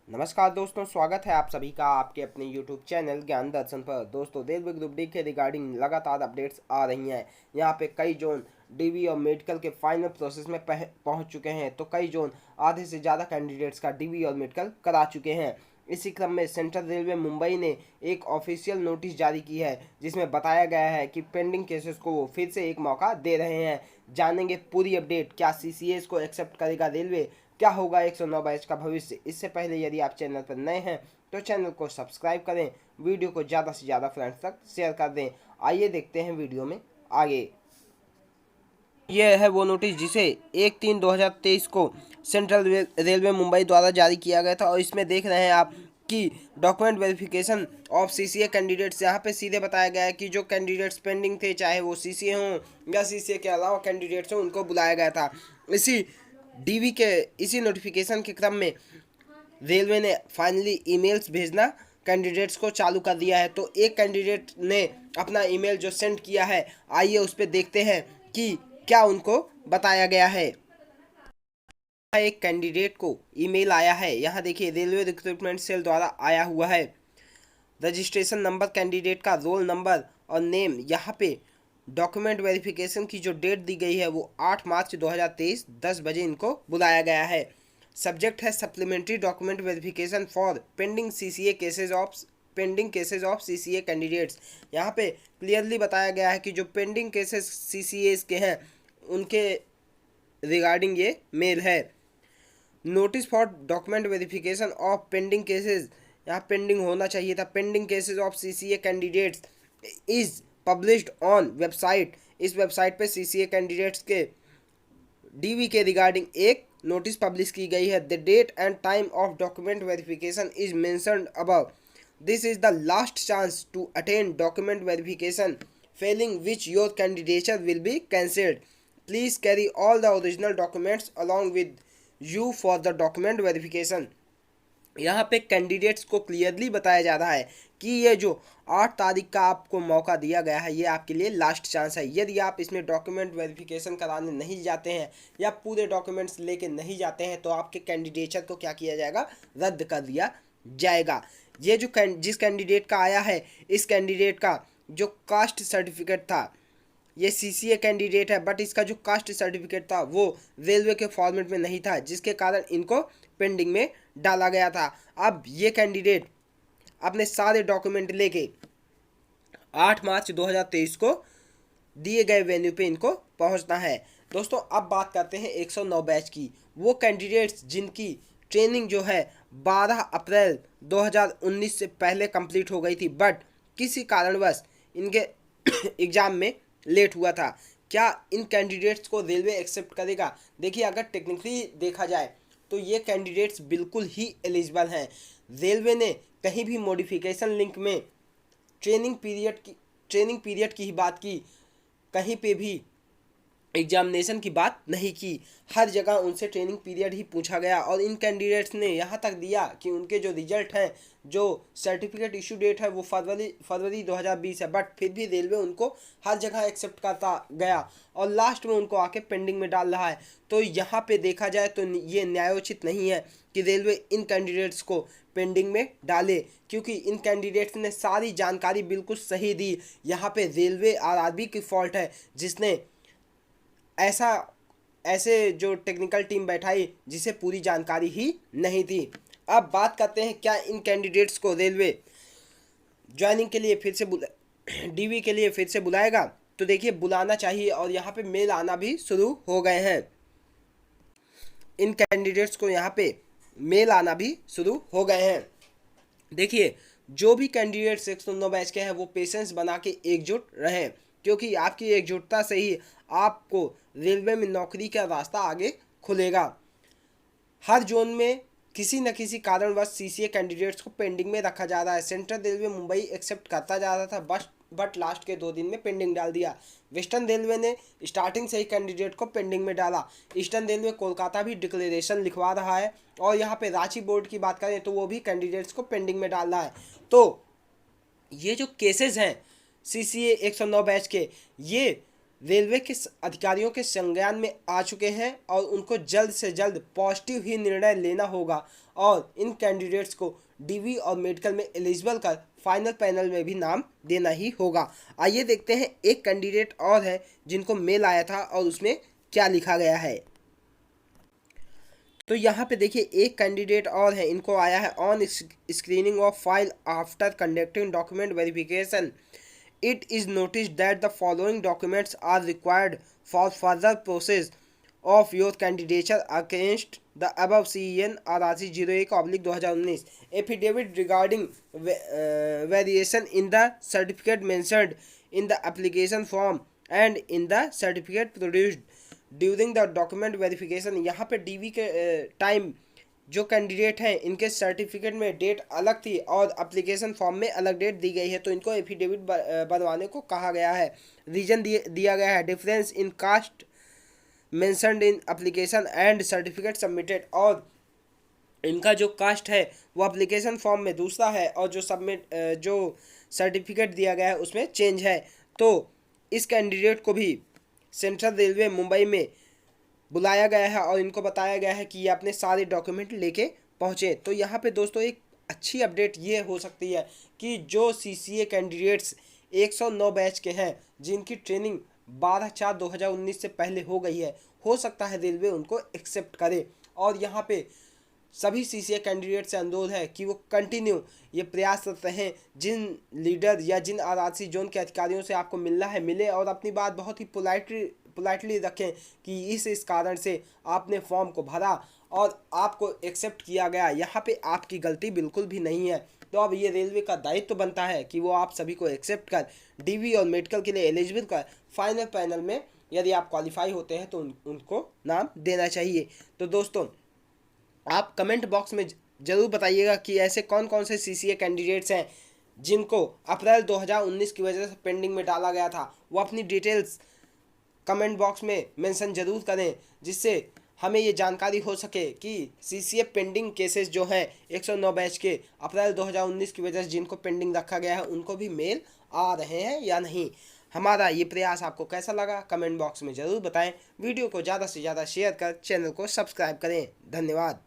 नमस्कार दोस्तों, स्वागत है आप सभी का आपके अपने YouTube चैनल ज्ञान दर्शन पर। दोस्तों, रेलवे ग्रुप डी के रिगार्डिंग लगातार अपडेट्स आ रही हैं। यहाँ पे कई जोन डीवी और मेडिकल के फाइनल प्रोसेस में पहुंच चुके हैं, तो कई जोन आधे से ज़्यादा कैंडिडेट्स का डीवी और मेडिकल करा चुके हैं। इसी क्रम में सेंट्रल रेलवे मुंबई ने एक ऑफिशियल नोटिस जारी की है, जिसमें बताया गया है कि पेंडिंग केसेस को वो फिर से एक मौका दे रहे हैं। जानेंगे पूरी अपडेट, क्या सीसीएस को एक्सेप्ट करेगा रेलवे, क्या होगा 109 बैच का भविष्य। इससे पहले यदि आप चैनल पर नए हैं तो चैनल को सब्सक्राइब करें, वीडियो को ज़्यादा से ज़्यादा फ्रेंड्स तक शेयर कर दें। आइए देखते हैं वीडियो में आगे। यह है वो नोटिस जिसे 1/3/2023 को सेंट्रल रेलवे मुंबई द्वारा जारी किया गया था, और इसमें देख रहे हैं आप कि document verification of CCA candidates, यहाँ पे सीधे बताया गया है कि जो कैंडिडेट्स पेंडिंग थे, चाहे वो सीसीए हों या सीसीए के अलावा कैंडिडेट्स हों, उनको बुलाया गया था। इसी नोटिफिकेशन के क्रम में रेलवे ने फाइनली ईमेल्स भेजना कैंडिडेट्स को चालू कर दिया है। तो एक कैंडिडेट ने अपना ईमेल जो सेंड किया है, आइए उस पर देखते हैं कि क्या उनको बताया गया है। एक कैंडिडेट को ईमेल आया है, यहाँ देखिए रेलवे रिक्रूटमेंट सेल द्वारा आया हुआ है। रजिस्ट्रेशन नंबर, कैंडिडेट का रोल नंबर और नेम। यहाँ पे डॉक्यूमेंट वेरिफिकेशन की जो डेट दी गई है वो 8 मार्च 2023 10 बजे इनको बुलाया गया है। सब्जेक्ट है supplementary document verification for pending cases of CCA candidates. यहाँ पे क्लियरली बताया गया है कि जो पेंडिंग केसेस सीसीए के हैं उनके रिगार्डिंग ये मेल है। Notice for document verification of pending cases, यहाँ पेंडिंग होना चाहिए था, pending cases of CCA candidates is published on website. इस वेबसाइट पे सीसीए कैंडिडेट्स के डीवी के रिगार्डिंग एक नोटिस पब्लिश की गई है। The date and time of document verification is mentioned above. This is the last chance to attend document verification, failing which your candidature will be cancelled. Please carry all the original documents along with you for the document verification. यहाँ पे candidates को clearly बताया जा रहा है कि ये जो 8 तारीख का आपको मौका दिया गया है, ये आपके लिए लास्ट चांस है। यदि आप इसमें डॉक्यूमेंट वेरिफिकेशन कराने नहीं जाते हैं या पूरे डॉक्यूमेंट्स लेके नहीं जाते हैं, तो आपके कैंडिडेचर को क्या किया जाएगा, रद्द कर दिया जाएगा। ये जो जिस कैंडिडेट का आया है, इस कैंडिडेट का जो कास्ट सर्टिफिकेट था, ये सीसीए कैंडिडेट है, बट इसका जो कास्ट सर्टिफिकेट था वो रेलवे के फॉर्मेट में नहीं था, जिसके कारण इनको पेंडिंग में डाला गया था। अब ये कैंडिडेट अपने सारे डॉक्यूमेंट लेके 8 मार्च 2023 को दिए गए वेन्यू पे इनको पहुंचना है। दोस्तों, अब बात करते हैं 109 बैच की। वो कैंडिडेट्स जिनकी ट्रेनिंग जो है 12 अप्रैल 2019 से पहले कंप्लीट हो गई थी, बट किसी कारणवश इनके एग्ज़ाम में लेट हुआ था, क्या इन कैंडिडेट्स को रेलवे एक्सेप्ट करेगा? देखिए, अगर टेक्निकली देखा जाए तो ये कैंडिडेट्स बिल्कुल ही एलिजिबल हैं। रेलवे ने कहीं भी मॉडिफिकेशन लिंक में ट्रेनिंग पीरियड की ही बात की, कहीं पे भी एग्जामिनेशन की बात नहीं की। हर जगह उनसे ट्रेनिंग पीरियड ही पूछा गया, और इन कैंडिडेट्स ने यहाँ तक दिया कि उनके जो रिजल्ट हैं, जो सर्टिफिकेट इशू डेट है वो फरवरी 2020 है, बट फिर भी रेलवे उनको हर जगह एक्सेप्ट करता गया और लास्ट में उनको आके पेंडिंग में डाल रहा है। तो यहाँ पे देखा जाए तो ये न्यायोचित नहीं है कि रेलवे इन कैंडिडेट्स को पेंडिंग में डाले, क्योंकि इन कैंडिडेट्स ने सारी जानकारी बिल्कुल सही दी। यहाँ पे रेलवे आरआरबी की फॉल्ट है, जिसने ऐसे जो टेक्निकल टीम बैठाई जिसे पूरी जानकारी ही नहीं थी। अब बात करते हैं, क्या इन कैंडिडेट्स को रेलवे ज्वाइनिंग के लिए फिर से डीवी के लिए फिर से बुलाएगा? तो देखिए, बुलाना चाहिए, और यहाँ पे मेल आना भी शुरू हो गए हैं। इन कैंडिडेट्स को यहाँ पे मेल आना भी शुरू हो गए हैं। देखिए, जो भी कैंडिडेट्स 109 बैच के हैं वो पेशेंस बना के एकजुट रहें, क्योंकि आपकी एकजुटता से ही आपको रेलवे में नौकरी का रास्ता आगे खुलेगा। हर जोन में किसी न किसी कारणवश सीसीए कैंडिडेट्स को पेंडिंग में रखा जा रहा है। सेंट्रल रेलवे मुंबई एक्सेप्ट करता जा रहा था, बट लास्ट के 2 दिन में पेंडिंग डाल दिया। वेस्टर्न रेलवे ने स्टार्टिंग से ही कैंडिडेट को पेंडिंग में डाला। ईस्टर्न रेलवे कोलकाता भी डिक्लेरेशन लिखवा रहा है, और यहाँ पे रांची बोर्ड की बात करें तो वो भी कैंडिडेट्स को पेंडिंग में डाल रहा है। तो ये जो केसेस हैं सीसीए 109 बैच के, ये रेलवे के अधिकारियों के संज्ञान में आ चुके हैं और उनको जल्द से जल्द पॉजिटिव ही निर्णय लेना होगा और इन कैंडिडेट्स को डीवी और मेडिकल में एलिजिबल कर फाइनल पैनल में भी नाम देना ही होगा। आइए देखते हैं एक कैंडिडेट और है जिनको मेल आया था और उसमें क्या लिखा गया है। तो यहाँ पे देखिए एक कैंडिडेट और है, इनको आया है on screening of file after conducting document verification it is noticed that the following documents are required for further process of your candidature against the above CEN RRC 01/2019 affidavit regarding variation in the certificate mentioned in the application form and in the certificate produced during the document verification। यहाँ पे DV के time जो candidate हैं इनके certificate में date अलग थी और एप्लीकेशन फॉर्म में अलग डेट दी गई है, तो इनको एफिडेविट बनवाने को कहा गया है। रीजन दिया गया है difference in caste mentioned in application and certificate submitted, और इनका जो कास्ट है वो एप्लीकेशन फॉर्म में दूसरा है और जो सर्टिफिकेट दिया गया है उसमें चेंज है। तो इस कैंडिडेट को भी सेंट्रल रेलवे मुंबई में बुलाया गया है और इनको बताया गया है कि ये अपने सारे डॉक्यूमेंट लेके पहुँचे। तो यहाँ पे दोस्तों एक अच्छी अपडेट ये हो सकती है कि जो CCA कैंडिडेट्स 109 बैच के हैं जिनकी ट्रेनिंग 12/4/2019 से पहले हो गई है, हो सकता है रेलवे उनको एक्सेप्ट करे। और यहाँ पे सभी CCA कैंडिडेट से अनुरोध है कि वो कंटिन्यू ये प्रयासरत रहें, जिन लीडर या जिन RRC जोन के अधिकारियों से आपको मिलना है मिले और अपनी बात बहुत ही पोलाइटली रखें कि इस कारण से आपने फॉर्म को भरा और आपको एक्सेप्ट किया गया, यहाँ पे आपकी गलती बिल्कुल भी नहीं है। तो अब ये रेलवे का दायित्व बनता है कि वो आप सभी को एक्सेप्ट कर डीवी और मेडिकल के लिए एलिजिबल कर फाइनल पैनल में यदि आप क्वालिफाई होते हैं तो उनको नाम देना चाहिए। तो दोस्तों आप कमेंट बॉक्स में ज़रूर बताइएगा कि ऐसे कौन कौन से CCA कैंडिडेट्स हैं जिनको अप्रैल 2019 की वजह से पेंडिंग में डाला गया था। वो अपनी डिटेल्स कमेंट बॉक्स में मेंशन ज़रूर करें, जिससे हमें ये जानकारी हो सके कि CCA पेंडिंग केसेस जो हैं 109 बैच के अप्रैल 2019 की वजह से जिनको पेंडिंग रखा गया है उनको भी मेल आ रहे हैं या नहीं। हमारा ये प्रयास आपको कैसा लगा कमेंट बॉक्स में ज़रूर बताएं। वीडियो को ज़्यादा से ज़्यादा शेयर कर चैनल को सब्सक्राइब करें। धन्यवाद।